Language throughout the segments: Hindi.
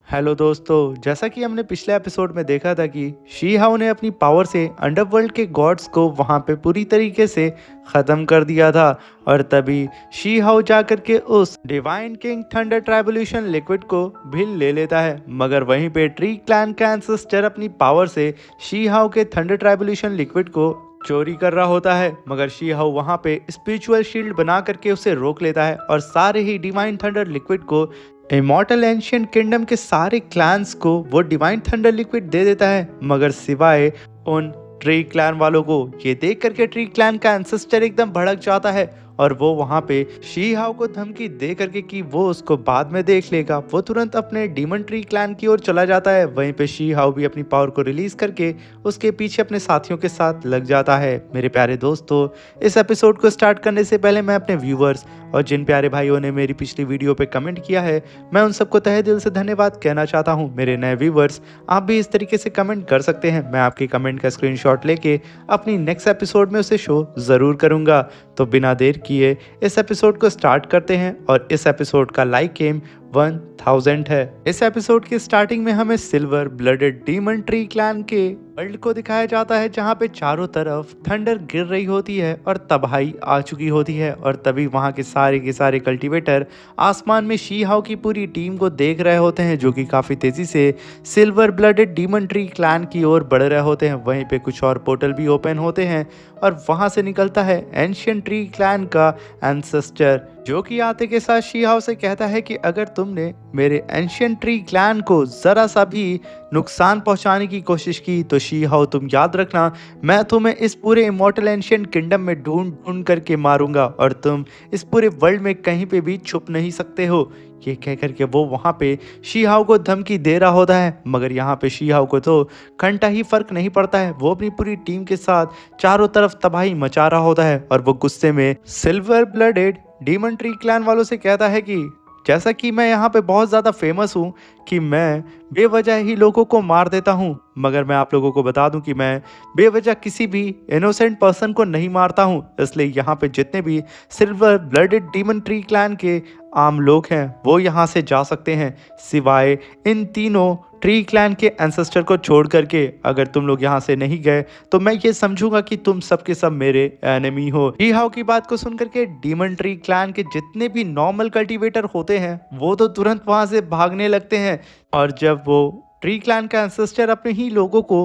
हेलो दोस्तों, जैसा कि हमने पिछले एपिसोड में देखा था कि शी हाउ ने अपनी पावर से अंडरवर्ल्ड के गॉड्स को वहां पे पूरी तरीके से ख़त्म कर दिया था। और तभी शी हाउ जाकर के उस डिवाइन किंग थंडर ट्राइबोल्यूशन लिक्विड को भी ले लेता है। मगर वहीं पे ट्री क्लैन का एंसेस्टर अपनी पावर से शी हाउ के थंडर ट्राइबोल्यूशन लिक्विड को चोरी कर रहा होता है। मगर शी हाउ वहां पे स्पिरिचुअल शील्ड बना करके उसे रोक लेता है और सारे ही डिवाइन थंडर लिक्विड को इमॉर्टल एंशिएंट किंगडम के सारे क्लैंस को वो डिवाइन थंडर लिक्विड दे देता है, मगर सिवाय उन ट्री क्लैन वालों को। ये देख करके ट्री क्लैन का एंसेस्टर एकदम भड़क जाता है और वो वहां पे शी हाउ को धमकी दे करके कि वो उसको बाद में देख लेगा, वो तुरंत अपने डीमन ट्री क्लैन की ओर चला जाता है। वहीं पे शी हाउ भी अपनी पावर को रिलीज करके उसके पीछे अपने साथियों के साथ लग जाता है। मेरे प्यारे दोस्तों, इस एपिसोड को स्टार्ट करने से पहले मैं अपने व्यूवर्स और जिन प्यारे भाइयों ने मेरी पिछली वीडियो पे कमेंट किया है, मैं उन सबको तहे दिल से धन्यवाद कहना चाहता हूं। मेरे नए व्यूवर्स, आप भी इस तरीके से कमेंट कर सकते हैं। मैं आपके कमेंट का स्क्रीनशॉट लेके अपनी नेक्स्ट एपिसोड में उसे शो ज़रूर करूंगा। तो बिना देर किए इस एपिसोड को स्टार्ट करते हैं और इस एपिसोड का लाइक एम 1000 है। इस एपिसोड की स्टार्टिंग में हमें silver blooded demon tree clan के वर्ल्ड को दिखाया जाता है, जहां पे चारों तरफ थंडर गिर रही होती है और तबाही आ चुकी होती है। और तभी वहां के सारे कल्टीवेटर आसमान में शी हाउ की पूरी टीम को देख रहे होते हैं, जो कि काफी तेजी से silver blooded demon tree clan की ओर बढ़ रहे होते हैं। वहीं पे कुछ और पोर्टल भी ओपन होते हैं और वहां से निकलता है एंशिएंट ट्री क्लैन का एंसेस्टर, जो कि आते के साथ शी हाउ से कहता है कि अगर तुमने मेरे एंशिएंट ट्री क्लैन को जरा सा भी नुकसान पहुंचाने की कोशिश की तो शी हाउ तुम याद रखना, मैं तुम्हें इस पूरे इमॉर्टल एंशिएंट किंगडम में ढूंढ ढूंढ करके मारूंगा और तुम इस पूरे वर्ल्ड में कहीं पे भी छुप नहीं सकते हो। ये कह करके वो वहां पे शी हाउ को धमकी दे रहा होता है। मगर यहाँ पे शी हाउ को तो घंटा ही फर्क नहीं पड़ता है। वो अपनी पूरी टीम के साथ चारों तरफ तबाही मचा रहा होता है और वो गुस्से में silver blooded demon tree clan वालों से कहता है कि जैसा कि मैं यहाँ पे बहुत ज़्यादा फेमस हूँ कि मैं बेवजह ही लोगों को मार देता हूँ, मगर मैं आप लोगों को बता दूं कि मैं बेवजह किसी भी इनोसेंट पर्सन को नहीं मारता हूँ। इसलिए यहाँ पे जितने भी silver blooded demon tree clan के आम लोग हैं वो यहाँ से जा सकते हैं, सिवाय इन तीनों ट्री क्लैन के एंसेस्टर को छोड़ करके। अगर तुम लोग यहाँ से नहीं गए तो मैं ये समझूंगा कि तुम सब के सब मेरे एनिमी हो। शी हाउ की बात को सुन करके डीमन ट्री क्लैन के जितने भी नॉर्मल कल्टीवेटर होते हैं वो तो तुरंत वहां से भागने लगते हैं। और जब वो ट्री क्लैन का एंसेस्टर अपने ही लोगों को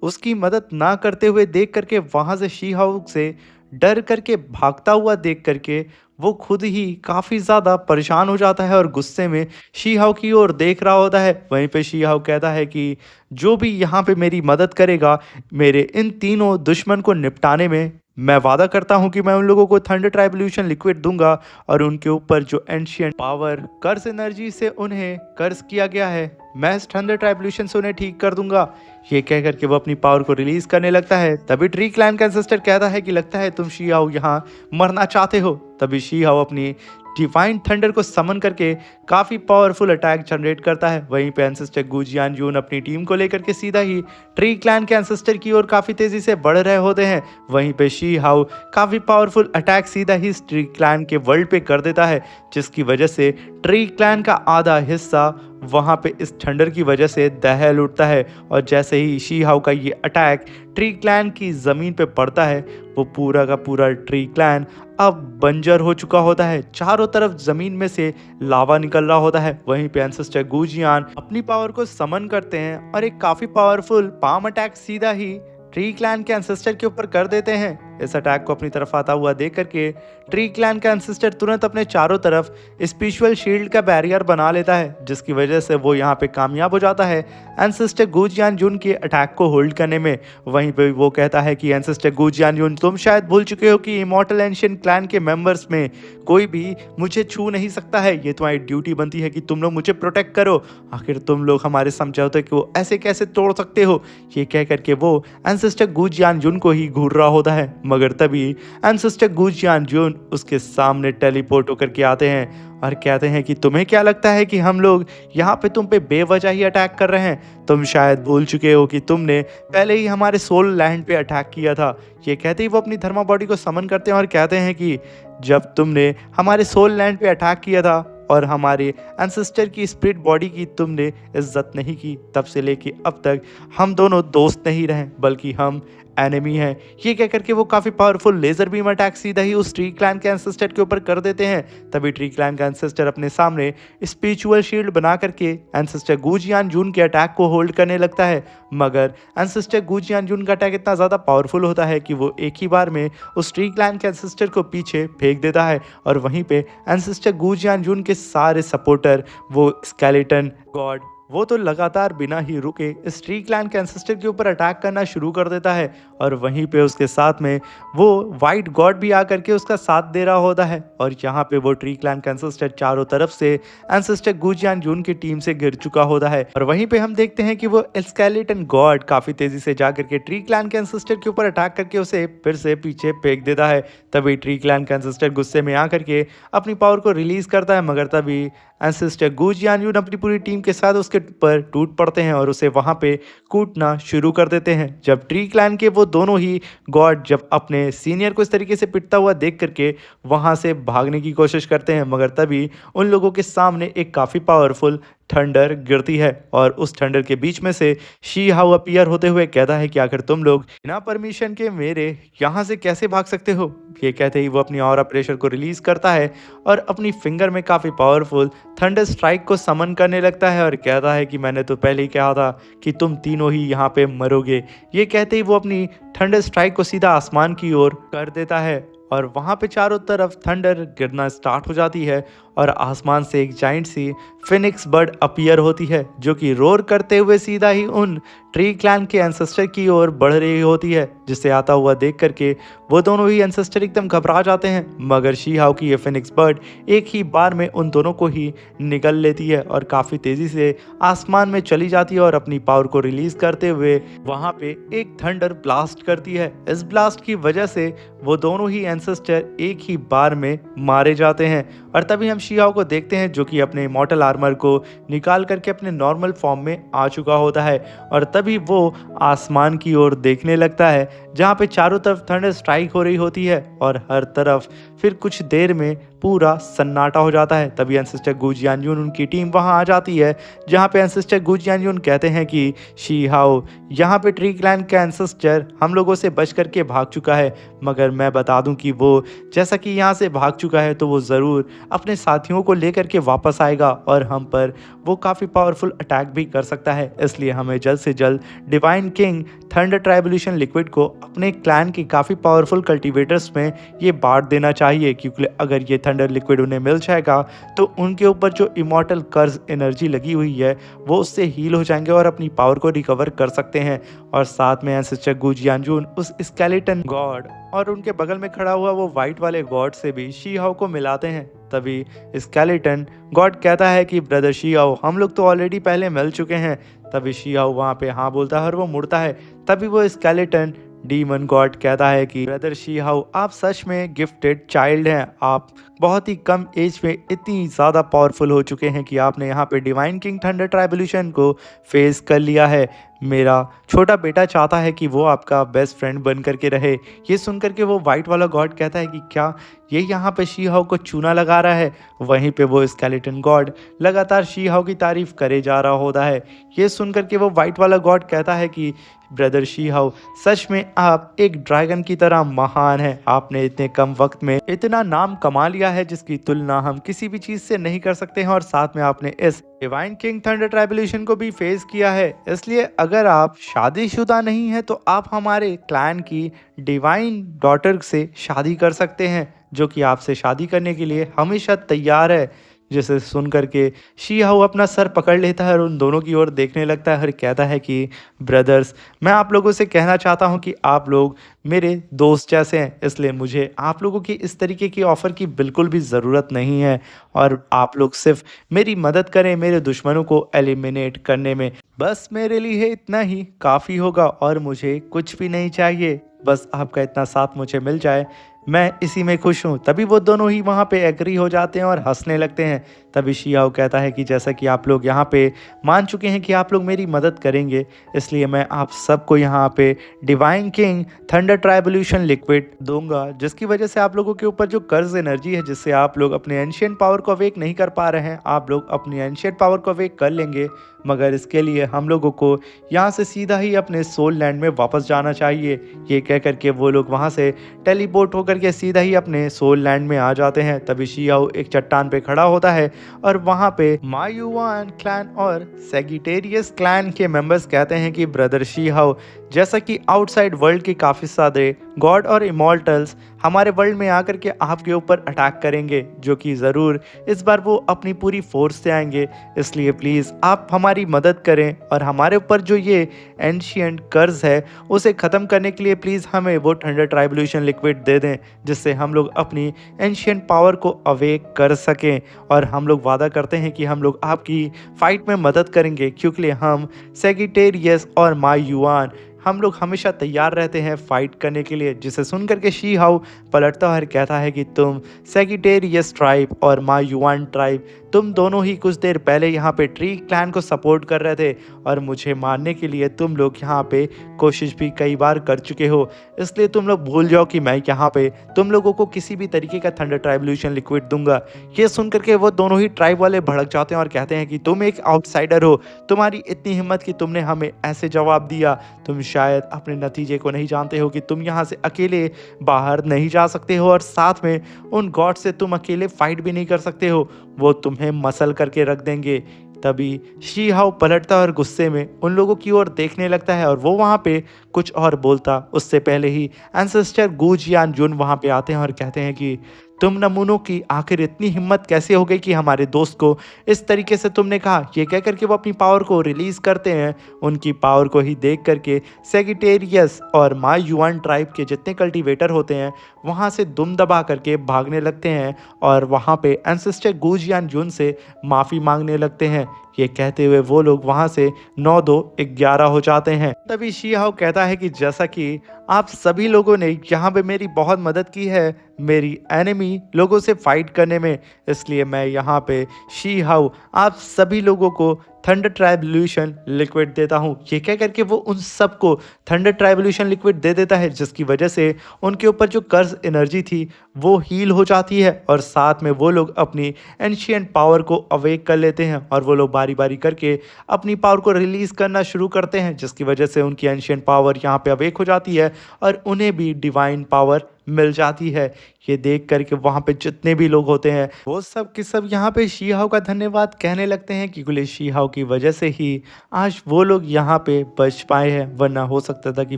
उसकी मदद ना करते हुए देख करके वहां से शी हाउ से डर करके भागता हुआ देख करके वो खुद ही काफी ज्यादा परेशान हो जाता है और गुस्से में शी हाउ की ओर देख रहा होता है। वहीं पे शी हाउ कहता है कि जो भी यहाँ पे मेरी मदद करेगा मेरे इन तीनों दुश्मन को निपटाने में, मैं वादा करता हूं कि मैं उन लोगों को थंडर ट्राइबोल्यूशन लिक्विड दूंगा और उनके ऊपर जो एंशिएंट पावर कर्स एनर्जी से उन्हें कर्स किया गया है, मैं इस थंडर ट्राइबोल्यूशन से उन्हें ठीक कर दूंगा। ये कह करके वो अपनी पावर को रिलीज करने लगता है। तभी ट्री क्लैन का एंसेस्टर कहता है कि लगता है तुम शी हाउ यहाँ मरना चाहते हो। तभी शी हाउ अपनी डिवाइन थंडर को समन करके काफी पावरफुल अटैक जनरेट करता है। वहीं पे एंसेस्टर गुजियान यून अपनी टीम को लेकर के सीधा ही ट्री क्लैन के एंसेस्टर की ओर काफी तेजी से बढ़ रहे होते हैं। वहीं पे शी हाउ काफी पावरफुल अटैक सीधा ही ट्री क्लैन के वर्ल्ड पे कर देता है, जिसकी वजह से ट्री क्लैन का आधा हिस्सा वहां पे इस थंडर की वजह से दहल उठता है। और जैसे ही शी हाउ का ये अटैक ट्री क्लैन की जमीन पे पड़ता है, वो पूरा का पूरा ट्री क्लैन अब बंजर हो चुका होता है। चारों तरफ जमीन में से लावा निकल रहा होता है। वहीं पे एंसेस्टर गुजियान अपनी पावर को समन करते हैं और एक काफी पावरफुल पाम अटैक सीधा ही ट्री क्लैन के एंसेस्टर के ऊपर कर देते हैं। इस अटैक को अपनी तरफ आता हुआ देख करके ट्री क्लैन का एंसेस्टर तुरंत अपने चारों तरफ स्पिरिचुअल शील्ड का बैरियर बना लेता है, जिसकी वजह से वो यहाँ पे कामयाब हो जाता है एंसेस्टर गुजियान जुन के अटैक को होल्ड करने में। वहीं पे वो कहता है कि एंसेस्टर गुजियान जुन, तुम शायद भूल चुके हो कि इमॉर्टल एंशिएंट क्लैन के मेंबर्स में कोई भी मुझे छू नहीं सकता है। ये तुम्हारी ड्यूटी बनती है कि तुम लोग मुझे प्रोटेक्ट करो। आखिर तुम लोग हमारे समझौते को ऐसे कैसे तोड़ सकते हो। ये कह करके वो एंसेस्टर गुजियान जुन को ही घूर रहा होता है। मगर तभी एंसेस्टर गुजियान जुन उसके सामने टेलीपोर्ट होकर के आते हैं और कहते हैं कि तुम्हें क्या लगता है कि हम लोग यहाँ पे तुम पे बेवजह ही अटैक कर रहे हैं। तुम शायद भूल चुके हो कि तुमने पहले ही हमारे सोल लैंड पे अटैक किया था। ये कहते ही वो अपनी धर्मा बॉडी को समन करते हैं और कहते हैं कि जब तुमने हमारे सोल लैंड पे अटैक किया था और हमारे एंसेस्टर की स्पिरिट बॉडी की तुमने इज्जत नहीं की, तब से लेके अब तक हम दोनों दोस्त नहीं रहे बल्कि हम एनिमी हैं। ये कह करके वो काफ़ी पावरफुल लेज़र बीम अटैक सीधा ही उस ट्री क्लैन के एंसेस्टर के ऊपर कर देते हैं। तभी ट्री क्लैन का एंसेस्टर अपने सामने स्पिरिचुअल शील्ड बना करके एंसेस्टर गुजियान जून के अटैक को होल्ड करने लगता है, मगर एंसेस्टर गुजियान जून का अटैक इतना ज़्यादा पावरफुल होता है कि वो एक ही बार में उस ट्री क्लैन के एंसेस्टर को पीछे फेंक देता है और वहीं पे एंसेस्टर गुजियान जून के सारे सपोर्टर वो स्केलेटन गॉड वो तो लगातार बिना ही रुके इस ट्री क्लैन के एंसेस्टर के ऊपर अटैक करना शुरू कर देता है और वहीं पे उसके साथ में वो वाइट गॉड भी आकर के उसका साथ दे रहा होता है और यहाँ पे वो ट्री क्लैन का एंसेस्टर चारों तरफ से एंसेस्टर गुजियान जून की टीम से घिर चुका होता है और वहीं पे हम देखते हैं कि वो स्केलेटन गॉड काफी तेजी से जाकर के ट्री क्लैन के एंसेस्टर के ऊपर अटैक करके उसे फिर से पीछे फेंक देता है। तभी ट्री क्लैन का एंसेस्टर गुस्से में आकर के अपनी पावर को रिलीज करता है, मगर तभी एंसेस्टर गुजियान जून अपनी पूरी टीम के साथ उसके पर टूट पड़ते हैं और उसे वहां पे कूटना शुरू कर देते हैं। जब ट्री क्लैन के वो दोनों ही गॉड जब अपने सीनियर को इस तरीके से पिटता हुआ देख करके वहां से भागने की कोशिश करते हैं, मगर तभी उन लोगों के सामने एक काफ़ी पावरफुल थंडर गिरती है और उस थंडर के बीच में से शी हाउ अपीयर होते हुए कहता है कि आखिर तुम लोग बिना परमिशन के मेरे यहाँ से कैसे भाग सकते हो। ये कहते ही वो अपनी ऑरा प्रेशर को रिलीज करता है और अपनी फिंगर में काफ़ी पावरफुल थंडर स्ट्राइक को समन करने लगता है और कहता है कि मैंने तो पहले ही कहा था कि तुम तीनों ही यहाँ पे मरोगे। ये कहते ही वो अपनी थंडर स्ट्राइक को सीधा आसमान की ओर कर देता है और वहाँ पे चारों तरफ थंडर गिरना स्टार्ट हो जाती है और आसमान से एक जाइंट सी फिनिक्स बर्ड अपीयर होती है जो कि रोर करते हुए सीधा ही उन ट्री क्लैन के एंसेस्टर की ओर बढ़ रही होती है, जिसे आता हुआ देख करके वो दोनों ही एंसेस्टर एकदम घबरा जाते हैं, मगर शी हाउ की ये फिनिक्स बर्ड एक ही बार में उन दोनों को ही निगल लेती है और काफ़ी तेज़ी से आसमान में चली जाती है और अपनी पावर को रिलीज करते हुए वहाँ पे एक थंडर ब्लास्ट करती है। इस ब्लास्ट की वजह से वो दोनों ही एंसेस्टर एक ही बार में मारे जाते हैं और तभी हम शी हाउ को देखते हैं जो कि अपने मॉर्टल आर्मर को निकाल करके अपने नॉर्मल फॉर्म में आ चुका होता है और तभी वो आसमान की ओर देखने लगता है जहाँ पे चारों तरफ थंडर स्ट्राइक हो रही होती है और हर तरफ फिर कुछ देर में पूरा सन्नाटा हो जाता है। तभी एंसेस्टर गुजियान जून उनकी टीम वहां आ जाती है जहां पे एंसेस्टर गुजियान जून कहते हैं कि शी हाउ यहाँ पे ट्री क्लैन का एंसेस्टर हम लोगों से बच करके भाग चुका है, मगर मैं बता दूं कि वो जैसा कि यहाँ से भाग चुका है तो वो ज़रूर अपने साथियों को लेकर के वापस आएगा और हम पर वो काफ़ी पावरफुल अटैक भी कर सकता है। इसलिए हमें जल्द से जल्द divine king thunder tribulation liquid को अपने क्लैन की काफ़ी पावरफुल कल्टिवेटर्स में ये बांट देना चाहिए, क्योंकि अगर ये थंडर लिक्विड उन्हें मिल जाएगा तो उनके ऊपर जो इमॉर्टल कर्ज एनर्जी लगी हुई है वो उससे हील हो जाएंगे और अपनी पावर को रिकवर कर सकते हैं। और साथ में एंसेस्टर गुजियान जून उस स्केलेटन गॉड और उनके बगल में खड़ा हुआ वो वाइट वाले गॉड से भी शी हाउ को मिलाते हैं। तभी स्केलेटन गॉड कहता है कि ब्रदर शी हाउ हम लोग तो ऑलरेडी पहले मिल चुके हैं। तभी शी हाउ वहाँ पे हाँ बोलता है और वो मुड़ता है। तभी वो स्केलेटन डीमन गॉड कहता है कि ब्रदर शी हाउ आप सच में गिफ्टेड चाइल्ड हैं, आप बहुत ही कम एज में इतनी ज़्यादा पावरफुल हो चुके हैं कि आपने यहाँ पे डिवाइन किंग थंडर ट्राइबुलेशन को फेस कर लिया है। मेरा छोटा बेटा चाहता है कि वो आपका बेस्ट फ्रेंड बन करके रहे। ये सुन करके वो वाइट वाला गॉड कहता है कि क्या ये यहाँ पे शी हाउ को चूना लगा रहा है। वहीं पे वो स्केलेटन गॉड लगातार शी हाउ की तारीफ करे जा रहा होता है। ये सुन करके वो वाइट वाला गॉड कहता है कि ब्रदर शी हाउ सच में आप एक ड्रैगन की तरह महान हैं, आपने इतने कम वक्त में इतना नाम कमा लिया है जिसकी तुलना हम किसी भी चीज़ से नहीं कर सकते हैं और साथ में आपने इस डिवाइन किंग थंडर ट्राइबुलेशन को भी फेस किया है। इसलिए अगर आप शादीशुदा नहीं हैं तो आप हमारे क्लैन की डिवाइन डॉटर से शादी कर सकते हैं, जो कि आपसे शादी करने के लिए हमेशा तैयार है। जिसे सुन करके शी हाउ अपना सर पकड़ लेता है और उन दोनों की ओर देखने लगता है और कहता है कि ब्रदर्स मैं आप लोगों से कहना चाहता हूं कि आप लोग मेरे दोस्त जैसे हैं, इसलिए मुझे आप लोगों की इस तरीके की ऑफ़र की बिल्कुल भी ज़रूरत नहीं है और आप लोग सिर्फ मेरी मदद करें मेरे दुश्मनों को एलिमिनेट करने में। बस मेरे लिए इतना ही काफ़ी होगा और मुझे कुछ भी नहीं चाहिए, बस आपका इतना साथ मुझे मिल जाए, मैं इसी में खुश हूँ। तभी वो दोनों ही वहाँ पे एग्री हो जाते हैं और हंसने लगते हैं। तभी शियाओ कहता है कि जैसा कि आप लोग यहाँ पे मान चुके हैं कि आप लोग मेरी मदद करेंगे, इसलिए मैं आप सबको यहाँ पे डिवाइन किंग थंडर ट्राइबोल्यूशन लिक्विड दूंगा, जिसकी वजह से आप लोगों के ऊपर जो कर्ज एनर्जी है जिससे आप लोग अपने एंशिएंट पावर को अवेक नहीं कर पा रहे हैं, आप लोग अपनी एंशिएंट पावर को अवेक कर लेंगे। मगर इसके लिए हम लोगों को यहाँ से सीधा ही अपने सोल लैंड में वापस जाना चाहिए। ये कह करके वो लोग वहाँ से टेलीपोर्ट होकर के सीधा ही अपने सोल लैंड में आ जाते हैं। तभी शियाओ एक चट्टान पे खड़ा होता है और वहाँ पे मायुआन क्लैन और सेगिटेरियस क्लैन के मेंबर्स कहते हैं कि ब्रदर शियाओ, जैसा कि आउटसाइड वर्ल्ड के काफ़ी सारे गॉड और इमॉर्टल्स हमारे वर्ल्ड में आकर के आपके ऊपर अटैक करेंगे, जो कि ज़रूर इस बार वो अपनी पूरी फोर्स से आएंगे, इसलिए प्लीज़ आप हमारी मदद करें और हमारे ऊपर जो ये एंशिएंट कर्ज है उसे ख़त्म करने के लिए प्लीज़ हमें वो थंडर ट्राइबोल्यूशन लिक्विड दे दें, जिससे हम लोग अपनी एंशिएंट पावर को अवेक कर सकें। और हम लोग वादा करते हैं कि हम लोग आपकी फ़ाइट में मदद करेंगे, क्योंकि हम सेगिटेरियस और मायुआन हम लोग हमेशा तैयार रहते हैं फाइट करने के लिए। जिसे सुन करके शिहाओ पलटता है और कहता है कि तुम सेगिटेरियस ट्राइब और मायुआन ट्राइब, तुम दोनों ही कुछ देर पहले यहाँ पे ट्री क्लैन को सपोर्ट कर रहे थे और मुझे मारने के लिए तुम लोग यहाँ पे कोशिश भी कई बार कर चुके हो, इसलिए तुम लोग भूल जाओ कि मैं यहाँ पे तुम लोगों को किसी भी तरीके का थंडर ट्राइबोल्यूशन लिक्विड दूंगा। ये सुन करके वो दोनों ही ट्राइब वाले भड़क जाते हैं और कहते हैं कि तुम एक आउटसाइडर हो, तुम्हारी इतनी हिम्मत कि तुमने हमें ऐसे जवाब दिया, तुम शायद अपने नतीजे को नहीं जानते हो कि तुम यहाँ से अकेले बाहर नहीं जा सकते हो और साथ में उन गॉड से तुम अकेले फाइट भी नहीं कर सकते हो, वो तुम्हें मसल करके रख देंगे। तभी शिहाओ पलटता और गुस्से में उन लोगों की ओर देखने लगता है और वो वहाँ पे कुछ और बोलता उससे पहले ही एंसेस्टर गुजियान जुन वहाँ पे आते हैं और कहते हैं कि तुम नमूनों की आखिर इतनी हिम्मत कैसे हो गई कि हमारे दोस्त को इस तरीके से तुमने कहा। ये कह करके वो अपनी पावर को रिलीज करते हैं। उनकी पावर को ही देख करके सेगिटेरियस और मायुआन ट्राइब के जितने कल्टीवेटर होते हैं वहाँ से दुम दबा करके भागने लगते हैं और वहाँ पे एंसेस्टर गुजियान जुन से माफ़ी मांगने लगते हैं। ये कहते हुए वो लोग वहाँ से 9-2-11 हो जाते हैं। तभी शिहाओ कहता है कि जैसा कि आप सभी लोगों ने यहाँ पे मेरी बहुत मदद की है मेरी एनिमी लोगों से फाइट करने में, इसलिए मैं यहाँ पे शिहाओ आप सभी लोगों को थंडर ट्राइबोल्यूशन लिक्विड देता हूँ। ये कह करके वो उन सबको थंडर ट्राइबोल्यूशन लिक्विड दे देता है, जिसकी वजह से उनके ऊपर जो कर्ज एनर्जी थी वो हील हो जाती है और साथ में वो लोग अपनी एंशिएंट पावर को अवेक कर लेते हैं और वो लोग बारी बारी करके अपनी पावर को रिलीज़ करना शुरू करते हैं, जिसकी वजह से उनकी एंशिएंट पावर यहाँ पे अवेक हो जाती है और उन्हें भी डिवाइन पावर मिल जाती है। ये देख करके वहाँ पे जितने भी लोग होते हैं वो सब के सब यहाँ पे शिहाओ का धन्यवाद कहने लगते हैं, क्योंकि शिहाओ की वजह से ही आज वो लोग यहाँ पे बच पाए हैं, वरना हो सकता था कि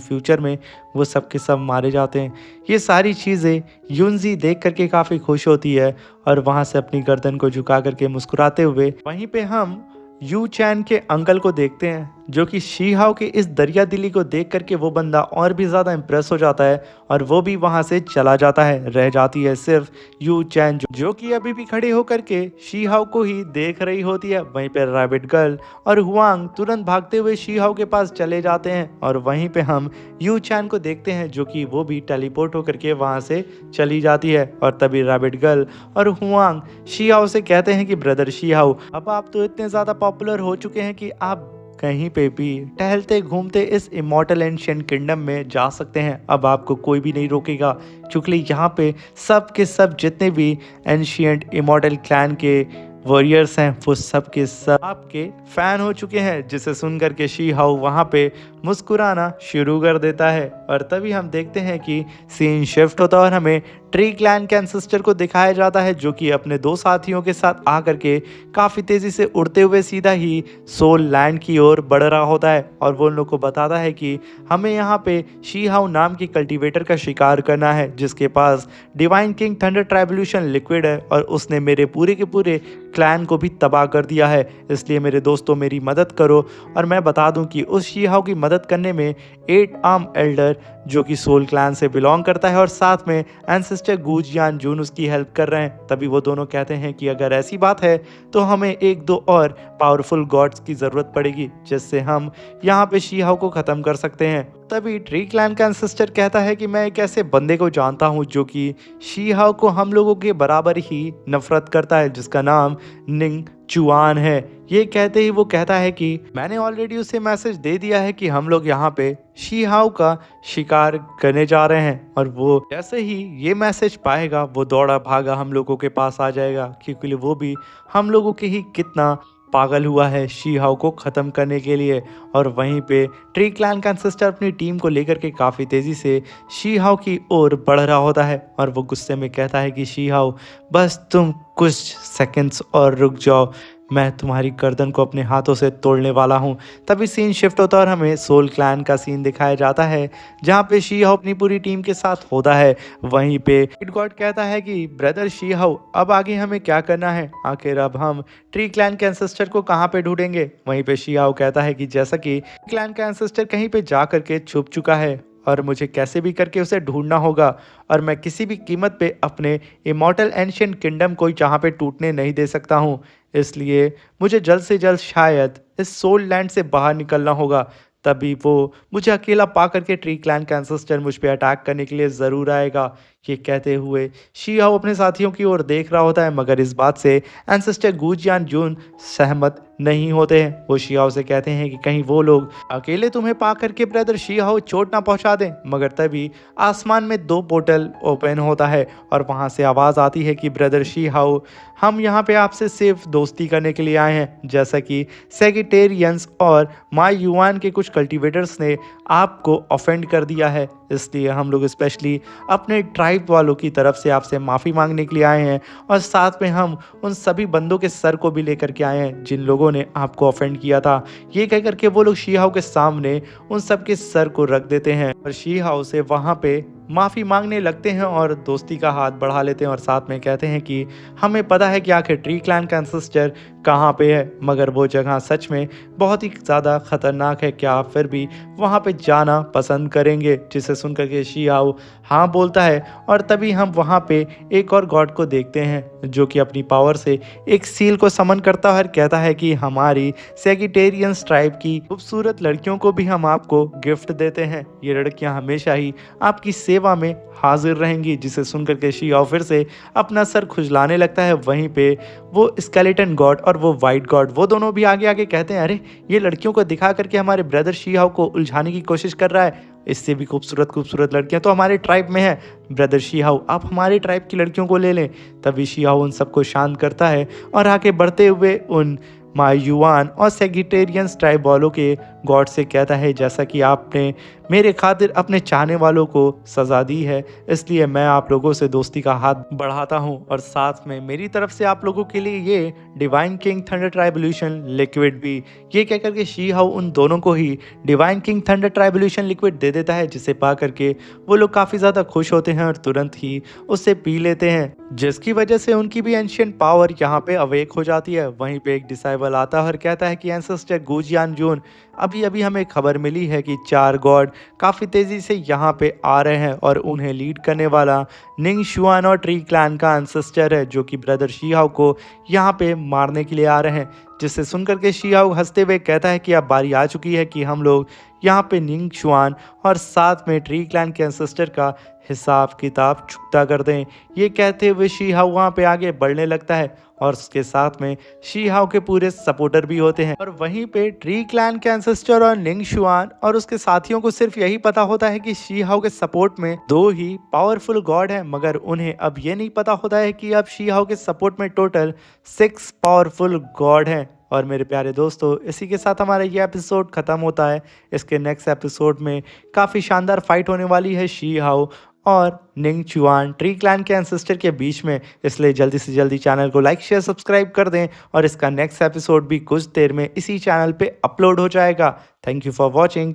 फ्यूचर में वो सब के सब मारे जाते हैं। ये सारी चीज़ें युनजी देख करके काफ़ी खुश होती है और वहाँ से अपनी गर्दन को झुका करके मुस्कुराते हुए वहीं पे हम यू चैन के अंकल को देखते हैं, जो कि शिहाओ के इस दरिया दिली को देख करके वो बंदा और भी ज़्यादा इम्प्रेस हो जाता है और वो भी वहाँ से चला जाता है। रह जाती है सिर्फ यू चैन, जो कि अभी भी खड़े होकर के शिहाओ को ही देख रही होती है। वहीं पे रैबिट गर्ल और हुआंग तुरंत भागते हुए शिहाओ के पास चले जाते हैं और वहीं पे हम यू चैन को देखते हैं, जो कि वो भी टेलीपोर्ट होकर के वहाँ से चली जाती है। और तभी रैबिट गर्ल और हुआंग शिहाओ से कहते हैं कि ब्रदर शिहाओ, अब आप तो इतने ज़्यादा पॉपुलर हो चुके हैं कि आप कहीं पे भी टहलते घूमते इस इमॉर्टल एंशिएंट किंगडम में जा सकते हैं। अब आपको कोई भी नहीं रोकेगा, क्योंकि यहाँ पे सब के सब जितने भी एंशिएंट इमॉर्टल क्लैन के वॉरियर्स हैं वो सब के सब आपके फैन हो चुके हैं। जिसे सुनकर के शिहाओ वहाँ पे मुस्कुराना शुरू कर देता है और तभी हम देखते हैं कि सीन शिफ्ट होता है और हमें ट्री क्लैन के एंसेस्टर को दिखाया जाता है, जो कि अपने 2 साथियों के साथ आकर के काफ़ी तेज़ी से उड़ते हुए सीधा ही सोल लैंड की ओर बढ़ रहा होता है और वो उन लोग को बताता है कि हमें यहाँ पे शिहाओ नाम के कल्टीवेटर का शिकार करना है, जिसके पास डिवाइन किंग थंडर ट्राइबोल्यूशन लिक्विड है और उसने मेरे पूरे के पूरे क्लैन को भी तबाह कर दिया है। इसलिए मेरे दोस्तों मेरी मदद करो। और मैं बता दूं कि उस शिहाओ की मदद करने में 8 आर्म एल्डर जो कि सोल क्लैन से बिलोंग करता है और साथ में एंसेस्टर गूज यान जून उसकी हेल्प कर रहे हैं। तभी वो दोनों कहते हैं कि अगर ऐसी बात है तो हमें एक दो और पावरफुल गॉड्स की ज़रूरत पड़ेगी जिससे हम यहाँ पे शी हाउ को ख़त्म कर सकते हैं। तभी ट्री क्लैन का एंसेस्टर कहता है कि मैं एक ऐसे बंदे को जानता हूँ जो कि शी हाउ को हम लोगों के बराबर ही नफरत करता है, जिसका नाम निंग चुआन है। ये कहते ही वो कहता है कि मैंने ऑलरेडी उसे मैसेज दे दिया है कि हम लोग यहाँ पे शी हाउ का शिकार करने जा रहे हैं, और वो जैसे ही ये मैसेज पाएगा वो दौड़ा भागा हम लोगों के पास आ जाएगा, क्योंकि वो भी हम लोगों के ही कितना पागल हुआ है शी हाउ को ख़त्म करने के लिए। और वहीं पे ट्री क्लैन का एंसेस्टर अपनी टीम को लेकर के काफ़ी तेज़ी से शी हाउ की ओर बढ़ रहा होता है, और वो गुस्से में कहता है कि शी हाउ बस तुम कुछ सेकंड्स और रुक जाओ, मैं तुम्हारी गर्दन को अपने हाथों से तोड़ने वाला हूँ। तभी सीन शिफ्ट होता है और हमें सोल क्लैन का सीन दिखाया जाता है जहाँ पे शी हाउ अपनी पूरी टीम के साथ होता है। वहीं पे इट गॉड कहता है कि ब्रदर शी हाउ अब आगे हमें क्या करना है, आखिर अब हम ट्री क्लैन के एंसेस्टर को कहाँ पे ढूंढेंगे। वहीं पे शी हाउ कहता है कि जैसा कि क्लैन का एंसेस्टर कहीं पे जा करके छुप चुका है और मुझे कैसे भी करके उसे ढूंढना होगा, और मैं किसी भी कीमत पे अपने इमॉर्टल एंशिएंट किंगडम को जहाँ पे टूटने नहीं दे सकता हूँ। इसलिए मुझे जल्द से जल्द शायद इस सोल लैंड से बाहर निकलना होगा। तभी वो मुझे अकेला पा करके ट्री क्लैन का एंसेस्टर मुझ पे अटैक करने के लिए ज़रूर आएगा। ये कहते हुए शी हाउ अपने साथियों की ओर देख रहा होता है, मगर इस बात से एंसेस्टर गूज यान जून सहमत नहीं होते हैं। वो शी हाउ से कहते हैं कि कहीं वो लोग अकेले तुम्हें पा करके ब्रदर शी हाउ चोट ना पहुंचा दें। मगर तभी आसमान में दो पोर्टल ओपन होता है और वहां से आवाज़ आती है कि ब्रदर शी हाउ हम यहाँ पे आपसे सिर्फ दोस्ती करने के लिए आए हैं। जैसा कि सेगिटेरियंस और माई युआन के कुछ कल्टिवेटर्स ने आपको ऑफेंड कर दिया है, इसलिए हम लोग स्पेशली अपने ट्राइब वालों की तरफ से आपसे माफ़ी मांगने के लिए आए हैं, और साथ में हम उन सभी बंदों के सर को भी लेकर के आए हैं जिन लोगों ने आपको ऑफेंड किया था। ये कह करके वो लोग शी हाउ के सामने उन सब के सर को रख देते हैं और शी हाउ से वहाँ पे माफ़ी मांगने लगते हैं और दोस्ती का हाथ बढ़ा लेते हैं, और साथ में कहते हैं कि हमें पता है कि आखिर ट्री क्लैन का एंसेस्टर कहाँ पे है, मगर वो जगह सच में बहुत ही ज़्यादा ख़तरनाक है, क्या आप फिर भी वहाँ पे जाना पसंद करेंगे। जिसे सुनकर के शी हाउ हाँ बोलता है, और तभी हम वहाँ पे एक और गॉड को देखते हैं जो कि अपनी पावर से एक सील को समन करता है और कहता है कि हमारी सेगिटेरियंस ट्राइब की खूबसूरत लड़कियों को भी हम आपको गिफ्ट देते हैं, ये लड़कियां हमेशा ही आपकी सेवा में हाजिर रहेंगी। जिसे सुनकर के शी हाउ फिर से अपना सर खुजलाने लगता है। वहीं पे वो स्केलेटन गॉड और वो वाइट गॉड वो दोनों भी आगे आगे कहते हैं, अरे ये लड़कियों को दिखा करके हमारे ब्रदर शी हाउ को उलझाने की कोशिश कर रहा है, इससे भी खूबसूरत खूबसूरत लड़कियां तो हमारे ट्राइब में है, ब्रदर शी हाउ आप हमारे ट्राइब की लड़कियों को ले लें। तभी शी हाउ उन सबको शांत करता है और आगे बढ़ते हुए उन माई युआन और सेगिटेरियंस ट्राइब वालों के गॉड से कहता है, जैसा कि आपने मेरे खातिर अपने चाहने वालों को सज़ा दी है, इसलिए मैं आप लोगों से दोस्ती का हाथ बढ़ाता हूं, और साथ में मेरी तरफ से आप लोगों के लिए ये डिवाइन किंग थंडर ट्राइबल्यूशन लिक्विड भी। ये कह करके शी हाउ उन दोनों को ही डिवाइन किंग थंडर ट्राइबल्यूशन लिक्विड दे देता है, जिसे पा करके वो लोग काफ़ी ज़्यादा खुश होते हैं और तुरंत ही उसे पी लेते हैं, जिसकी वजह से उनकी भी एंशिएंट पावर यहाँ पे अवेक हो जाती है। वहीं पे एक डिसाइबल आता है और कहता है कि एंसेस्टर गूज यान जून अभी अभी हमें खबर मिली है कि 4 गॉड काफ़ी तेज़ी से यहाँ पे आ रहे हैं, और उन्हें लीड करने वाला निंग शुआन और ट्री क्लैन का एंसेस्टर है जो कि ब्रदर शी हाउ को यहाँ पे मारने के लिए आ रहे हैं। जिसे सुनकर के शी हाउ हंसते हुए कहता है कि अब बारी आ चुकी है कि हम लोग यहाँ पे निंग शुआन और साथ में ट्री क्लैन के एंसेस्टर का हिसाब किताब चुकता कर दें। ये कहते हुए शी हाउ वहाँ पे आगे बढ़ने लगता है, और उसके साथ में शी हाउ के पूरे सपोर्टर भी होते हैं। और वहीं पे ट्री क्लैन के एंसेस्टर और निंग शुआन और उसके साथियों को सिर्फ यही पता होता है कि शी हाउ के सपोर्ट में 2 ही पावरफुल गॉड हैं, मगर उन्हें अब ये नहीं पता होता है कि अब शी हाउ के सपोर्ट में टोटल 6 पावरफुल गॉड हैं। और मेरे प्यारे दोस्तों, इसी के साथ हमारा ये एपिसोड ख़त्म होता है। इसके नेक्स्ट एपिसोड में काफ़ी शानदार फाइट होने वाली है शी हाउ और निंग चुआन ट्री क्लैन के एंसेस्टर के बीच में, इसलिए जल्दी से जल्दी चैनल को लाइक शेयर सब्सक्राइब कर दें, और इसका नेक्स्ट एपिसोड भी कुछ देर में इसी चैनल पे अपलोड हो जाएगा। Thank you for watching.